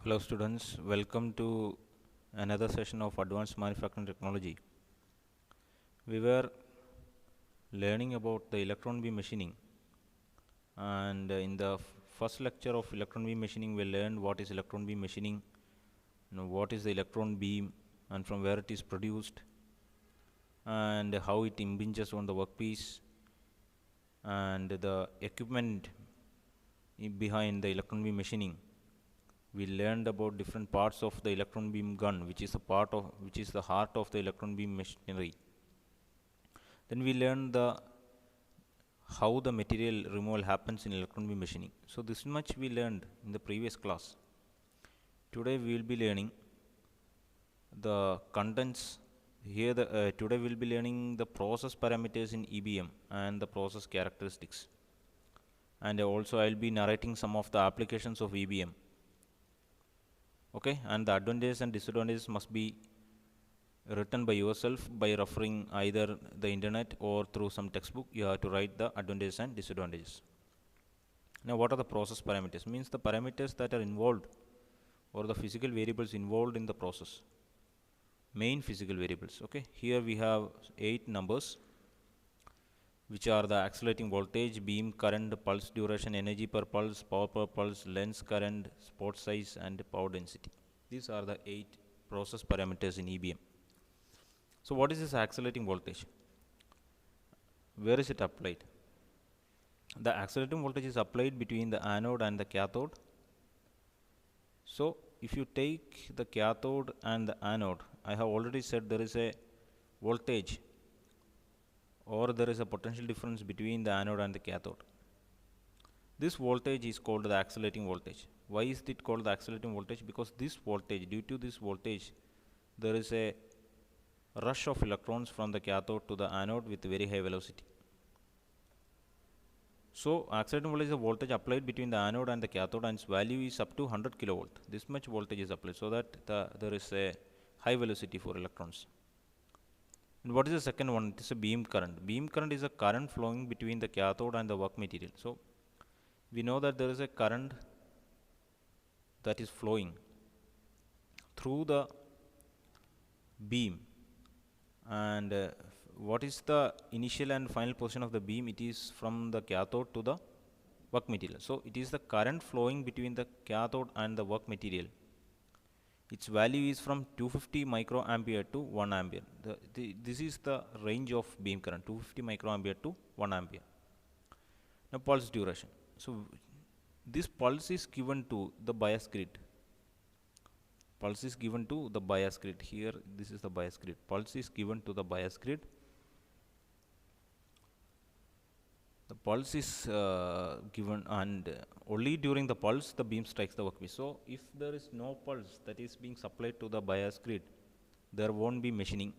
Hello students, welcome to another session of Advanced Manufacturing Technology. We were learning about the electron beam machining, and in the first lecture of electron beam machining we learned what is electron beam machining, what is the electron beam and from where it is produced, and how it impinges on the workpiece, and the equipment behind the electron beam machining. We learned about different parts of the electron beam gun, which is the heart of the electron beam machinery. Then we learned how the material removal happens in electron beam machining. So this much we learned in the previous class. Today we will be learning the contents. Today we will be learning the process parameters in EBM and the process characteristics. And also I will be narrating some of the applications of EBM. Okay, and the advantages and disadvantages must be written by yourself by referring either the internet or through some textbook. You have to write the advantages and disadvantages. Now what are the process parameters? Means the parameters that are involved or the physical variables involved in the process. Main physical variables. Okay, here we have 8 numbers, which are the accelerating voltage, beam current, pulse duration, energy per pulse, power per pulse, lens current, spot size and power density. These are the 8 process parameters in EBM. So what is this accelerating voltage? Where is it applied? The accelerating voltage is applied between the anode and the cathode. So if you take the cathode and the anode, I have already said there is a voltage or there is a potential difference between the anode and the cathode. This voltage is called the accelerating voltage. Why is it called the accelerating voltage? Because this voltage, due to this voltage, there is a rush of electrons from the cathode to the anode with very high velocity. So accelerating voltage is a voltage applied between the anode and the cathode, and its value is up to 100 kilovolt. This much voltage is applied so that there is a high velocity for electrons. And what is the second one? It is a beam current. Beam current is a current flowing between the cathode and the work material. So we know that there is a current that is flowing through the beam, and what is the initial and final position of the beam? It is from the cathode to the work material. So it is the current flowing between the cathode and the work material. Its value is from 250 microampere to 1 ampere. This is the range of beam current, 250 microampere to 1 ampere. Now pulse duration. So this pulse is given to the bias grid. Pulse is given to the bias grid. Here this is the bias grid. Pulse is given to the bias grid. The pulse is given, and only during the pulse the beam strikes the workpiece. So if there is no pulse that is being supplied to the bias grid, there won't be machining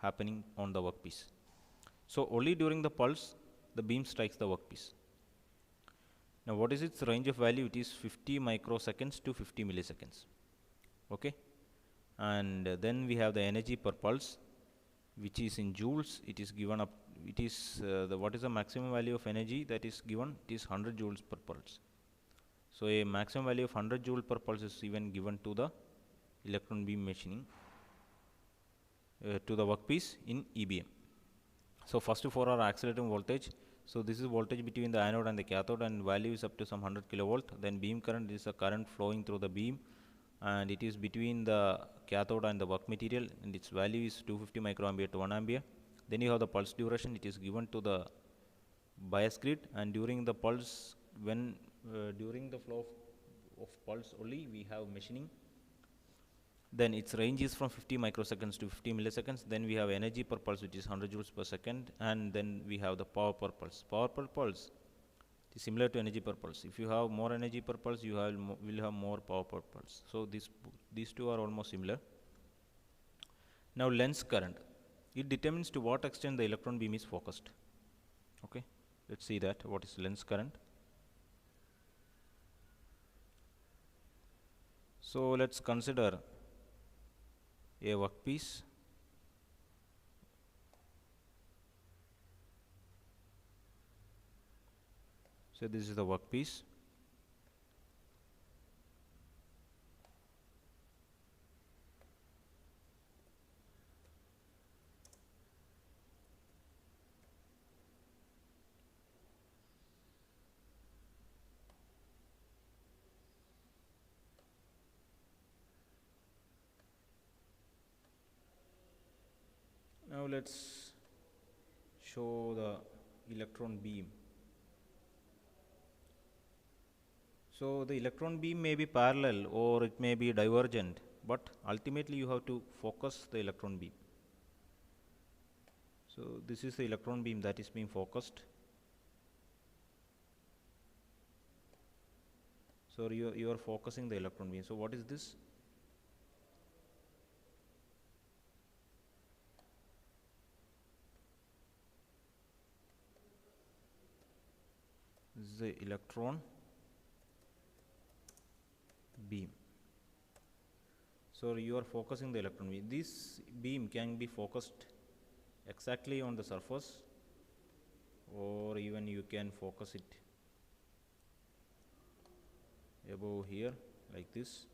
happening on the workpiece. So only during the pulse the beam strikes the workpiece. Now what is its range of value? It is 50 microseconds to 50 milliseconds. Okay, and then we have the energy per pulse, which is in joules. It is given up. It is what is the maximum value of energy that is given? It is 100 joules per pulse. So a maximum value of 100 joule per pulse is even given to the electron beam machining to the workpiece in EBM. So first for our accelerating voltage, so this is voltage between the anode and the cathode, and value is up to some 100 kilovolt. Then beam current is a current flowing through the beam, and it is between the cathode and the work material, and its value is 250 microampere to 1 ampere. Then you have the pulse duration. It is given to the bias grid, and during the pulse, when during the flow of pulse only we have machining. Then its range is from 50 microseconds to 50 milliseconds. Then we have energy per pulse, which is 100 joules per second, and then we have the power per pulse. Power per pulse is similar to energy per pulse. If you have more energy per pulse, you will have more power per pulse. So these two are almost similar. Now lens current. It determines to what extent the electron beam is focused. Okay, let's see that. What is lens current? So let's consider a workpiece. So this is the workpiece. Now let's show the electron beam. So the electron beam may be parallel or it may be divergent, but ultimately you have to focus the electron beam. So this is the electron beam that is being focused. So you are focusing the electron beam. So what is this? This is the electron beam. So you are focusing the electron beam. This beam can be focused exactly on the surface, or even you can focus it above here like this,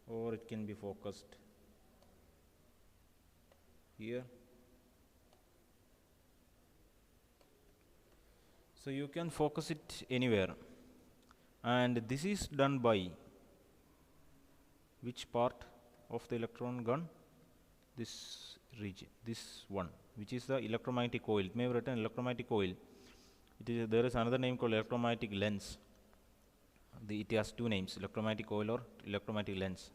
or it can be focused here. So you can focus it anywhere, and this is done by which part of the electron gun? This region, this one, which is the electromagnetic coil. It may be written electromagnetic coil. There is another name called electromagnetic lens. It has two names, electromagnetic coil or electromagnetic lens.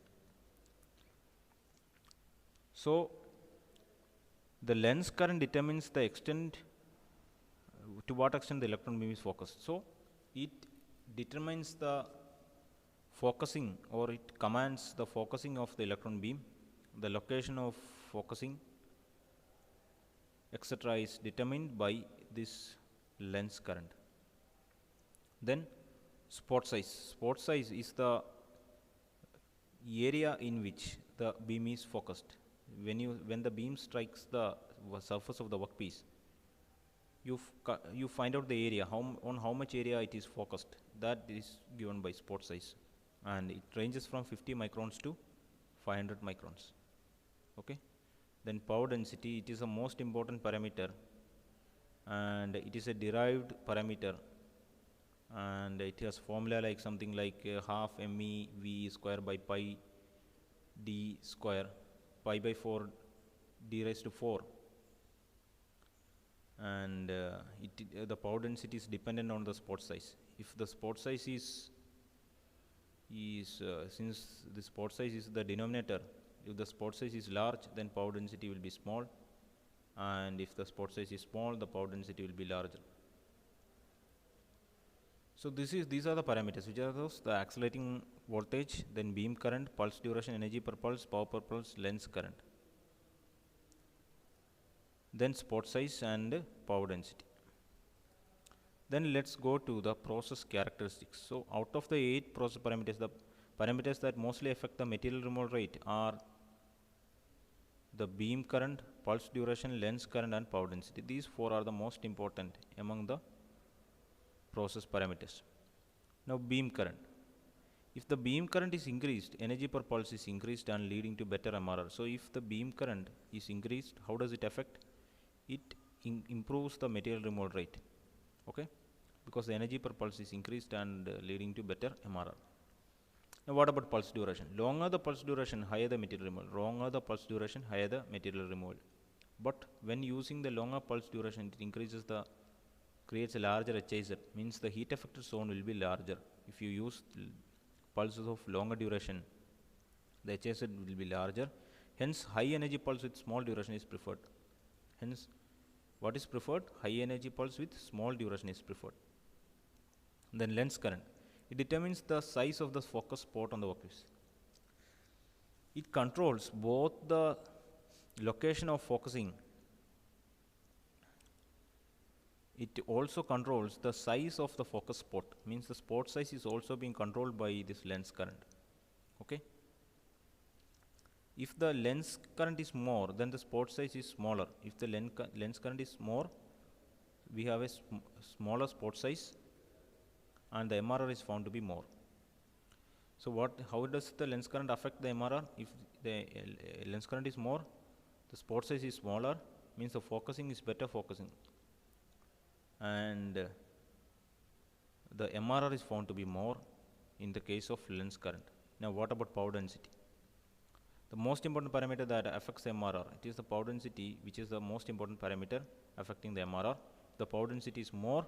So the lens current determines the extent to what extent the electron beam is focused. So it determines the focusing, or it commands the focusing of the electron beam. The location of focusing, etc., is determined by this lens current. Then spot size. Spot size is the area in which the beam is focused. When the beam strikes the surface of the workpiece, you find out the area, on how much area it is focused. That is given by spot size, and it ranges from 50 microns to 500 microns. Okay. Then power density, it is the most important parameter, and it is a derived parameter, and it has formula like something like half me v square by pi d square, pi by 4 d raised to 4, and the power density is dependent on the spot size. If the spot size is since the spot size is the denominator, if the spot size is large, then power density will be small, and if the spot size is small, the power density will be larger. So these are the parameters. Which are those? The accelerating voltage, then beam current, pulse duration, energy per pulse, power per pulse, lens current, then spot size and power density. Then let's go to the process characteristics. So out of the 8 process parameters, the parameters that mostly affect the material removal rate are the beam current, pulse duration, lens current, and power density. These 4 are the most important among the process parameters. Now beam current. If the beam current is increased, energy per pulse is increased and leading to better MRR. So if the beam current is increased, how does it affect? It improves the material removal rate. Okay, because the energy per pulse is increased and leading to better MRR. Now what about pulse duration? Longer the pulse duration, higher the material removal. Longer the pulse duration, higher the material removal. But when using the longer pulse duration, it creates a larger HIZ, means the heat effector zone will be larger. If you use pulses of longer duration, the HIZ will be larger. Hence high energy pulse with small duration is preferred. Hence what is preferred? High energy pulse with small duration is preferred. Then lens current. It determines the size of the focus spot on the workpiece. It controls both the location of focusing. It also controls the size of the focus spot, means the spot size is also being controlled by this lens current. Okay. If the lens current is more, then the spot size is smaller. If the lens current is more, we have a smaller spot size, and the MRR is found to be more. So how does the lens current affect the MRR? If the lens current is more, the spot size is smaller, means the focusing is better focusing, and the MRR is found to be more in the case of lens current. Now what about power density? the most important parameter that affects the MRR, it is the power density, which is the most important parameter affecting the MRR. If the power density is more,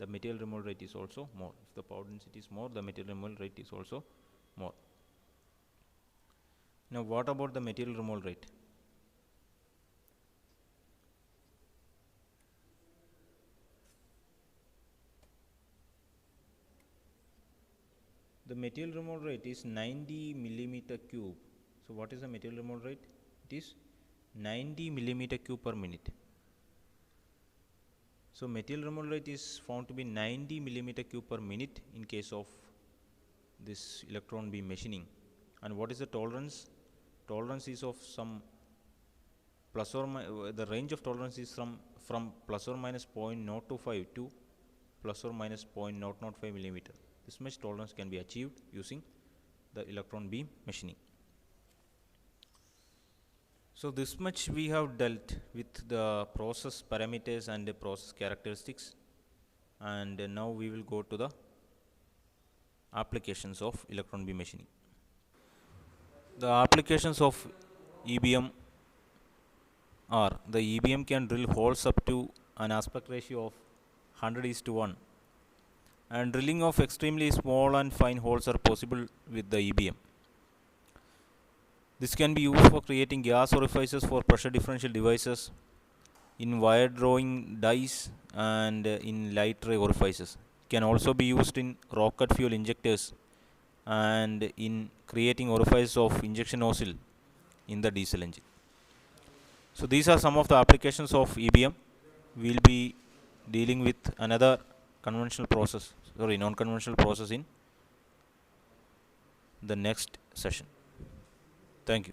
the material removal rate is also more. If the power density is more, the material removal rate is also more. Now, what about the material removal rate? The material removal rate is 90 millimeter cube. So, what is the material removal rate? It is 90 millimeter cube per minute. So, material removal rate is found to be 90 millimeter cube per minute in case of this electron beam machining. And what is the tolerance? Tolerance is of some plus or the range of tolerance is from plus or minus 0.025 to plus or minus 0.005 millimeter. This much tolerance can be achieved using the electron beam machining. So, this much we have dealt with the process parameters and the process characteristics, and now we will go to the applications of electron beam machining. The applications of EBM are, the EBM can drill holes up to an aspect ratio of 100:1, and drilling of extremely small and fine holes are possible with the EBM. This can be used for creating gas orifices for pressure differential devices, in wire drawing dies, and in light ray orifices. It can also be used in rocket fuel injectors and in creating orifices of injection nozzle in the diesel engine. So, these are some of the applications of EBM. We will be dealing with another non-conventional process in the next session. Thank you.